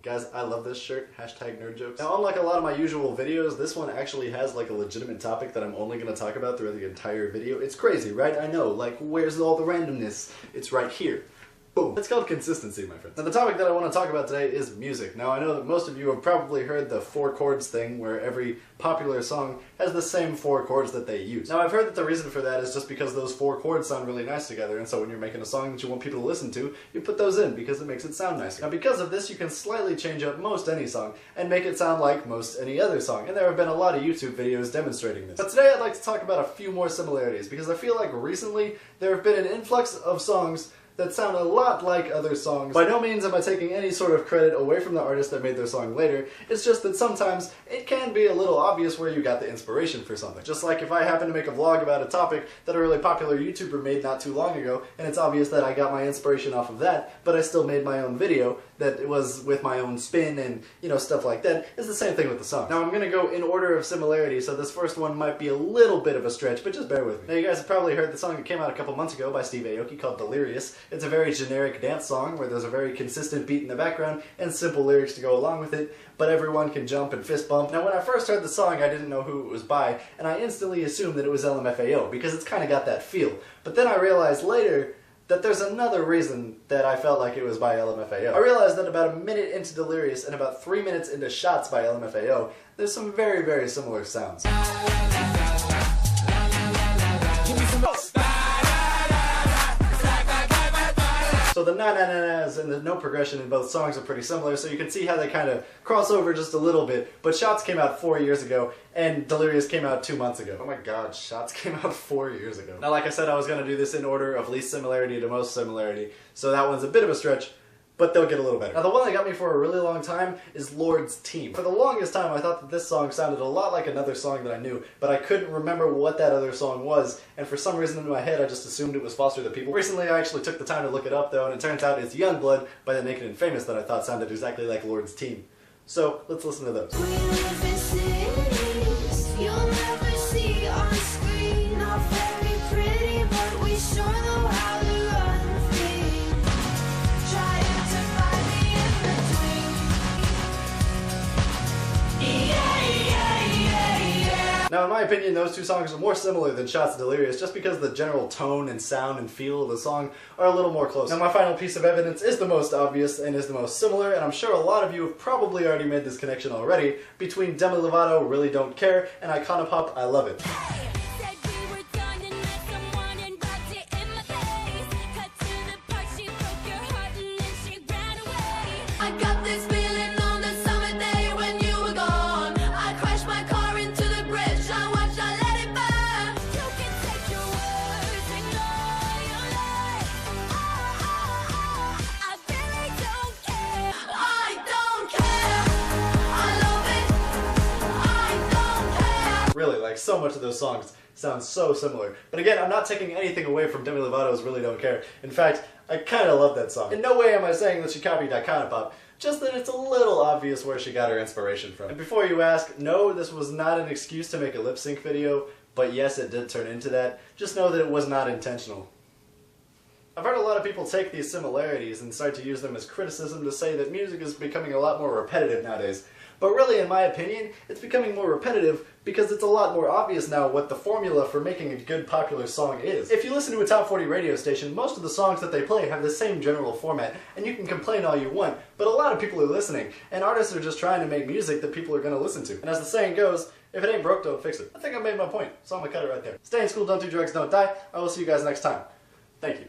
Guys, I love this shirt. Hashtag nerd jokes. Now, unlike a lot of my usual videos, this one actually has like a legitimate topic that I'm only going to talk about throughout the entire video. It's crazy, right? I know. Like, where's all the randomness? It's right here. Boom. It's called consistency, my friends. Now, the topic that I want to talk about today is music. Now, I know that most of you have probably heard the 4 chords thing, where every popular song has the same 4 chords that they use. Now, I've heard that the reason for that is just because those 4 chords sound really nice together, and so when you're making a song that you want people to listen to, you put those in because it makes it sound nicer. Now, because of this, you can slightly change up most any song and make it sound like most any other song, and there have been a lot of YouTube videos demonstrating this. But today, I'd like to talk about a few more similarities, because I feel like recently there have been an influx of songs that sound a lot like other songs. By no means am I taking any sort of credit away from the artist that made their song later, it's just that sometimes it can be a little obvious where you got the inspiration for something. Just like if I happen to make a vlog about a topic that a really popular YouTuber made not too long ago, and it's obvious that I got my inspiration off of that, but I still made my own video that it was with my own spin and, you know, stuff like that. It's the same thing with the song. Now I'm gonna go in order of similarity, so this first one might be a little bit of a stretch, but just bear with me. Now you guys have probably heard the song that came out a couple months ago by Steve Aoki called Delirious. It's a very generic dance song where there's a very consistent beat in the background and simple lyrics to go along with it, but everyone can jump and fist bump. Now when I first heard the song, I didn't know who it was by, and I instantly assumed that it was LMFAO, because it's kind of got that feel. But then I realized later that there's another reason that I felt like it was by LMFAO. I realized that about a minute into Delirious and about 3 minutes into Shots by LMFAO, there's some very, very similar sounds. So the na-na-na-nas and the note progression in both songs are pretty similar, so you can see how they kind of cross over just a little bit. But Shots came out 4 years ago, and Delirious came out 2 months ago. Oh my god, Shots came out 4 years ago. Now, like I said, I was going to do this in order of least similarity to most similarity, so that one's a bit of a stretch, but they'll get a little better. Now, the one that got me for a really long time is Lord's Team. For the longest time, I thought that this song sounded a lot like another song that I knew, but I couldn't remember what that other song was, and for some reason in my head, I just assumed it was Foster the People. Recently, I actually took the time to look it up, though, and it turns out it's Youngblood by the Naked and Famous that I thought sounded exactly like Lord's Team. So, let's listen to those. We live in cities you'll never see on screen. Not very pretty, but we sure know how to run free. Trying to find the in-between. Yeah, yeah, yeah, yeah. Now, in my opinion, those two songs are more similar than Shots and Delirious, just because the general tone and sound and feel of the song are a little more close. Now, my final piece of evidence is the most obvious and is the most similar, and I'm sure a lot of you have probably already made this connection already, between Demi Lovato, Really Don't Care, and Iconopop, I Love It. I got this feeling on the summer day when you were gone. I crashed my car into the bridge. I watched, I let it burn. You can take your words, ignore your lies. I really don't care. I don't care. I love it. I don't care. Really, like, so much of those songs sound so similar. But again, I'm not taking anything away from Demi Lovato's Really Don't Care. In fact, I kind of love that song. In no way am I saying that she copied Iconopop, just that it's a little obvious where she got her inspiration from. And before you ask, no, this was not an excuse to make a lip sync video, but yes, it did turn into that. Just know that it was not intentional. I've heard a lot of people take these similarities and start to use them as criticism to say that music is becoming a lot more repetitive nowadays. But really, in my opinion, it's becoming more repetitive because it's a lot more obvious now what the formula for making a good popular song is. If you listen to a top 40 radio station, most of the songs that they play have the same general format, and you can complain all you want, but a lot of people are listening, and artists are just trying to make music that people are going to listen to. And as the saying goes, if it ain't broke, don't fix it. I think I made my point, so I'm going to cut it right there. Stay in school, don't do drugs, don't die. I will see you guys next time. Thank you.